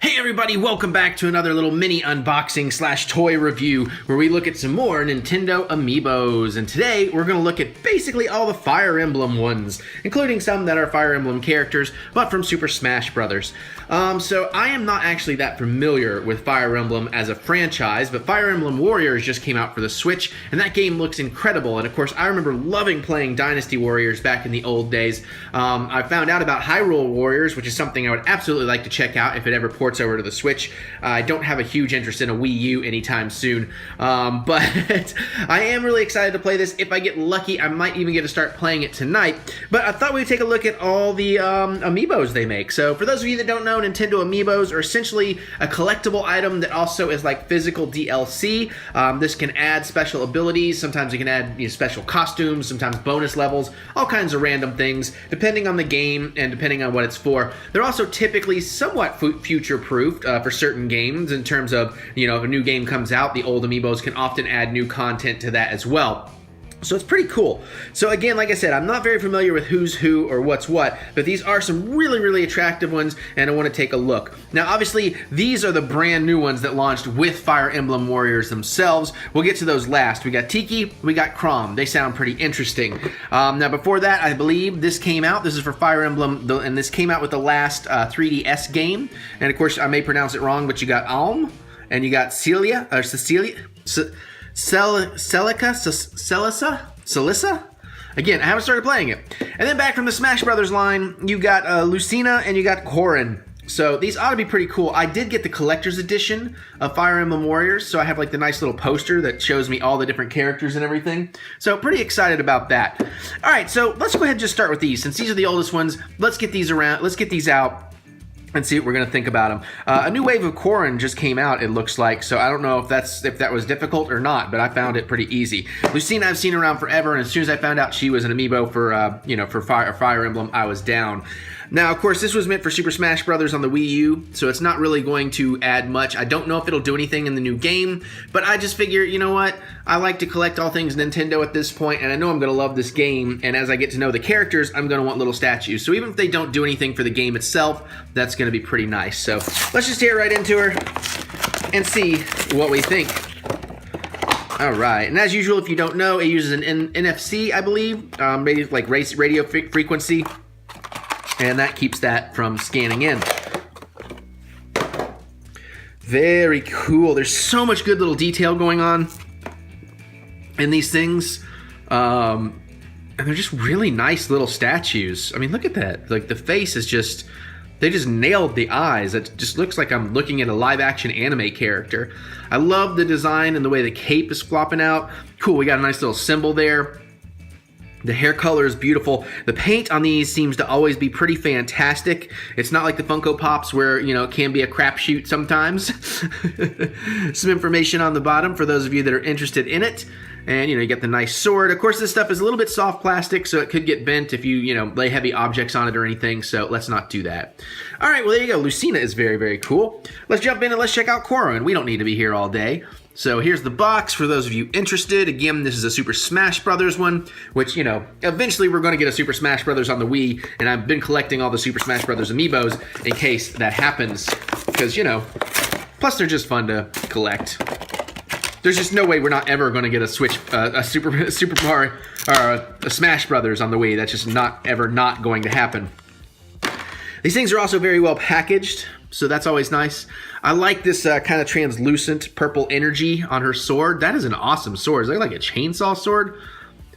Hey everybody, welcome back to another little mini unboxing slash toy review where we look at some more Nintendo Amiibos. And today we're going to look at basically all the Fire Emblem ones, including some that are Fire Emblem characters, but from Super Smash Bros. So I am not actually that familiar with Fire Emblem as a franchise, but Fire Emblem Warriors just came out for the Switch, and that game looks incredible. And of course, I remember loving playing Dynasty Warriors back in the old days. I found out about Hyrule Warriors, which is something I would absolutely like to check out if it ever ports over to the Switch. I don't have a huge interest in a Wii U anytime soon, but I am really excited to play this. If I get lucky, I might even get to start playing it tonight. But I thought we'd take a look at all the Amiibos they make. So for those of you that don't know, Nintendo Amiibos are essentially a collectible item that also is like physical DLC. This can add special abilities. Sometimes it can add special costumes, sometimes bonus levels, all kinds of random things, depending on the game and depending on what it's for. They're also typically somewhat future-proofed for certain games in terms of, if a new game comes out, the old Amiibos can often add new content to that as well. So it's pretty cool. So again, like I said, I'm not very familiar with who's who or what's what, but these are some really, really attractive ones, and I want to take a look. Now, obviously, these are the brand new ones that launched with Fire Emblem Warriors themselves. We'll get to those last. We got Tiki, we got Chrom. They sound pretty interesting. Now, before that, I believe this came out. This is for Fire Emblem, and this came out with the last 3DS game. And of course, I may pronounce it wrong, but you got Alm, and you got Celia, or Cecilia. Celissa? Again, I haven't started playing it. And then back from the Smash Brothers line, you got Lucina and you got Corrin. So these ought to be pretty cool. I did get the collector's edition of Fire Emblem Warriors, so I have like the nice little poster that shows me all the different characters and everything. So pretty excited about that. All right, so let's go ahead and just start with these. Since these are the oldest ones, let's get these out and see what we're going to think about them. A new wave of Corrin just came out, it looks like, so I don't know if that was difficult or not, but I found it pretty easy. Lucina I've seen around forever, and as soon as I found out she was an Amiibo for Fire Emblem, I was down. Now, of course, this was meant for Super Smash Bros. On the Wii U, so it's not really going to add much. I don't know if it'll do anything in the new game, but I just figure, you know what? I like to collect all things Nintendo at this point, and I know I'm going to love this game, and as I get to know the characters, I'm going to want little statues. So even if they don't do anything for the game itself, that's going to be pretty nice. So let's just get right into her and see what we think. All right, and as usual, if you don't know, it uses an NFC, I believe, maybe like radio frequency, and that keeps that from scanning in. Very cool. There's so much good little detail going on in these things. And they're just really nice little statues. I mean, look at that. Like, the face is just... They just nailed the eyes. It just looks like I'm looking at a live-action anime character. I love the design and the way the cape is flopping out. Cool, we got a nice little symbol there. The hair color is beautiful. The paint on these seems to always be pretty fantastic. It's not like the Funko Pops where, it can be a crapshoot sometimes. Some information on the bottom for those of you that are interested in it. And, you get the nice sword. Of course, this stuff is a little bit soft plastic, so it could get bent if you, lay heavy objects on it or anything, so let's not do that. All right, well, there you go. Lucina is very, very cool. Let's jump in and let's check out Corrin. We don't need to be here all day. So here's the box for those of you interested. Again, this is a Super Smash Brothers one, which, eventually we're going to get a Super Smash Brothers on the Wii, and I've been collecting all the Super Smash Brothers Amiibos in case that happens, because, plus they're just fun to collect. There's just no way we're not ever going to get a Super Mario, or a Smash Brothers on the Wii. That's just not going to happen. These things are also very well packaged, so that's always nice. I like this kind of translucent purple energy on her sword. That is an awesome sword. Is that like a chainsaw sword?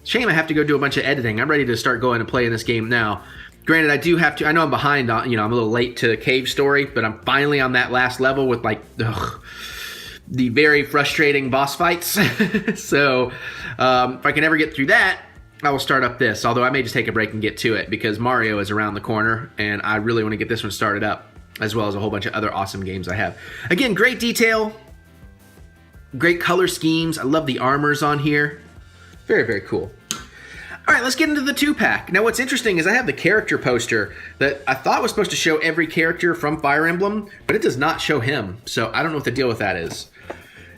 Shame I have to go do a bunch of editing. I'm ready to start going and playing this game now. Granted, I do have to, I know I'm behind on, I'm a little late to the cave story, but I'm finally on that last level with the very frustrating boss fights. So if I can ever get through that, I will start up this. Although I may just take a break and get to it because Mario is around the corner and I really want to get this one started up, as well as a whole bunch of other awesome games I have. Again, great detail, great color schemes. I love the armors on here. Very, very cool. All right, let's get into the 2-pack. Now, what's interesting is I have the character poster that I thought was supposed to show every character from Fire Emblem, but it does not show him. So I don't know what the deal with that is.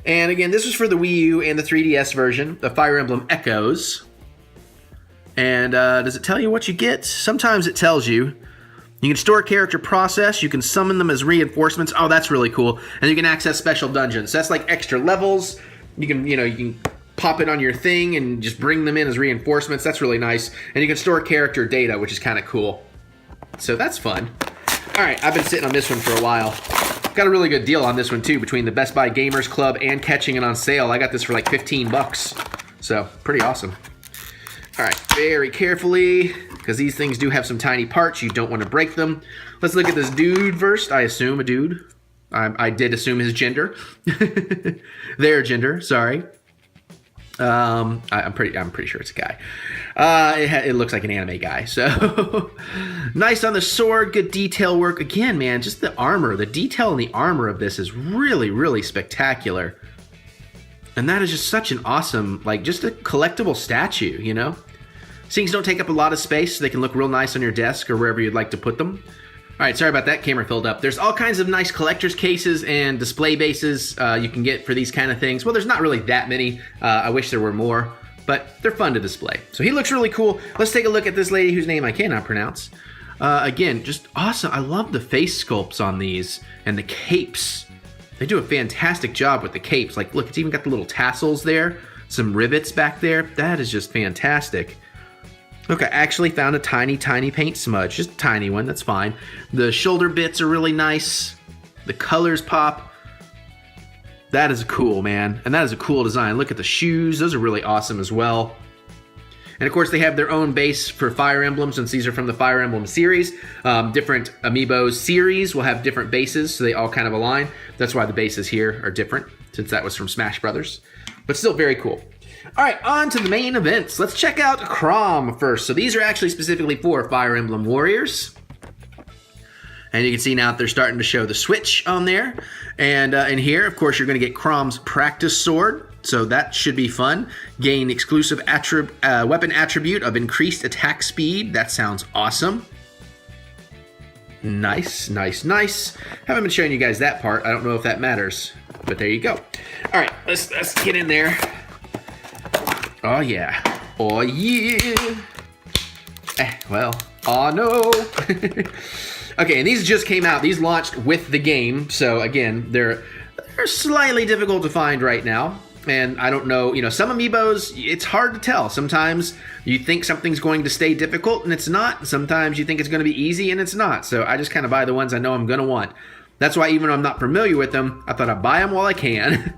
And again, this was for the Wii U and the 3DS version, the Fire Emblem Echoes. And does it tell you what you get? Sometimes it tells you. You can store character process. You can summon them as reinforcements. Oh, that's really cool. And you can access special dungeons. So that's like extra levels. You can pop it on your thing and just bring them in as reinforcements. That's really nice. And you can store character data, which is kind of cool. So that's fun. All right, I've been sitting on this one for a while. Got a really good deal on this one too, between the Best Buy Gamers Club and catching it on sale. I got this for like 15 bucks. So pretty awesome. All right, very carefully, because these things do have some tiny parts. You don't want to break them. Let's look at this dude first. I assume a dude. I did assume his gender. Their gender, sorry. I'm pretty sure it's a guy. It looks like an anime guy. So nice on the sword, good detail work. Again, man, just the armor, the detail in the armor of this is really, really spectacular. And that is just such an awesome, like, just a collectible statue, you know? Things don't take up a lot of space, so they can look real nice on your desk or wherever you'd like to put them. All right, sorry about that, camera filled up. There's all kinds of nice collector's cases and display bases you can get for these kind of things. Well, there's not really that many. I wish there were more, but they're fun to display. So he looks really cool. Let's take a look at this lady whose name I cannot pronounce. Again, just awesome. I love the face sculpts on these and the capes. They do a fantastic job with the capes. Like, look, it's even got the little tassels there, some rivets back there. That is just fantastic. Look, I actually found a tiny, tiny paint smudge. Just a tiny one, that's fine. The shoulder bits are really nice. The colors pop. That is cool, man. And that is a cool design. Look at the shoes. Those are really awesome as well. And of course, they have their own base for Fire Emblem, since these are from the Fire Emblem series. Different Amiibo series will have different bases, so they all kind of align. That's why the bases here are different, since that was from Smash Brothers. But still very cool. All right, on to the main events. Let's check out Chrom first. So these are actually specifically for Fire Emblem Warriors. And you can see now that they're starting to show the switch on there. And in here, of course, you're going to get Chrom's practice sword. So that should be fun. Gain exclusive weapon attribute of increased attack speed. That sounds awesome. Nice, nice, nice. Haven't been showing you guys that part. I don't know if that matters, but there you go. All right, let's get in there. Oh yeah. Oh yeah. Well, oh no. Okay, and these just came out. These launched with the game. So again, they're slightly difficult to find right now. And I don't know, some Amiibos, it's hard to tell. Sometimes you think something's going to stay difficult and it's not. Sometimes you think it's going to be easy and it's not. So I just kind of buy the ones I know I'm going to want. That's why even though I'm not familiar with them, I thought I'd buy them while I can.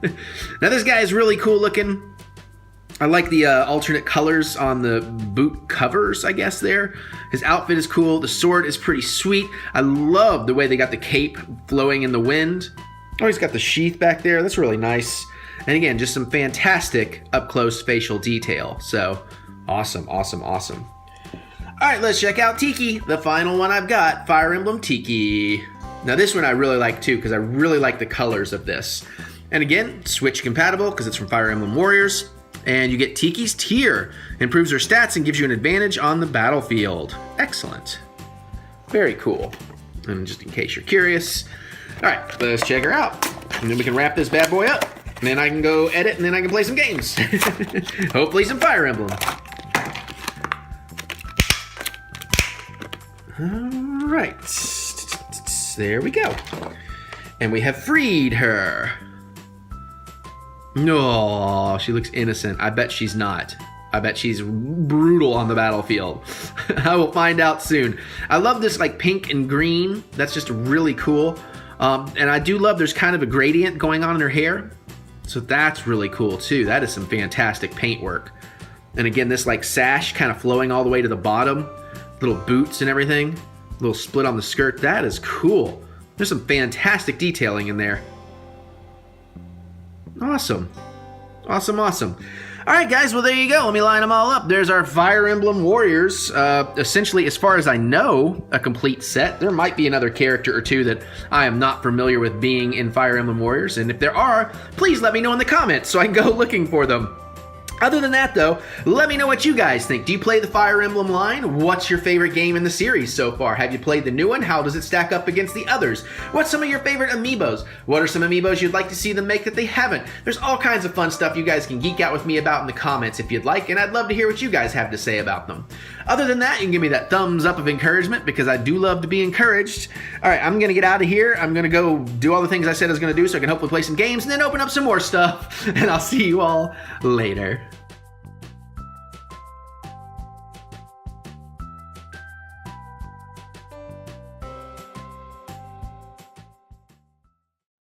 Now this guy is really cool looking. I like the alternate colors on the boot covers, I guess, there. His outfit is cool. The sword is pretty sweet. I love the way they got the cape flowing in the wind. Oh, he's got the sheath back there. That's really nice. And again, just some fantastic up-close facial detail. So, awesome, awesome, awesome. All right, let's check out Tiki, the final one I've got, Fire Emblem Tiki. Now, this one I really like, too, because I really like the colors of this. And again, Switch compatible, because it's from Fire Emblem Warriors. And you get Tiki's Tear. Improves her stats and gives you an advantage on the battlefield. Excellent. Very cool. And just in case you're curious. All right, let's check her out. And then we can wrap this bad boy up. And then I can go edit, and then I can play some games. Hopefully some Fire Emblem. All right. There we go. And we have freed her. No, she looks innocent. I bet she's not. I bet she's brutal on the battlefield. I will find out soon. I love this like pink and green. That's just really cool. And I do love there's kind of a gradient going on in her hair. So that's really cool too. That is some fantastic paint work. And again, this like sash kind of flowing all the way to the bottom. Little boots and everything. Little split on the skirt. That is cool. There's some fantastic detailing in there. Awesome. Awesome, awesome. All right, guys, well, there you go. Let me line them all up. There's our Fire Emblem Warriors. Essentially, as far as I know, a complete set. There might be another character or two that I am not familiar with being in Fire Emblem Warriors. And if there are, please let me know in the comments so I can go looking for them. Other than that, though, let me know what you guys think. Do you play the Fire Emblem line? What's your favorite game in the series so far? Have you played the new one? How does it stack up against the others? What's some of your favorite Amiibos? What are some Amiibos you'd like to see them make that they haven't? There's all kinds of fun stuff you guys can geek out with me about in the comments if you'd like, and I'd love to hear what you guys have to say about them. Other than that, you can give me that thumbs up of encouragement because I do love to be encouraged. All right, I'm going to get out of here. I'm going to go do all the things I said I was going to do so I can hopefully play some games and then open up some more stuff. And I'll see you all later.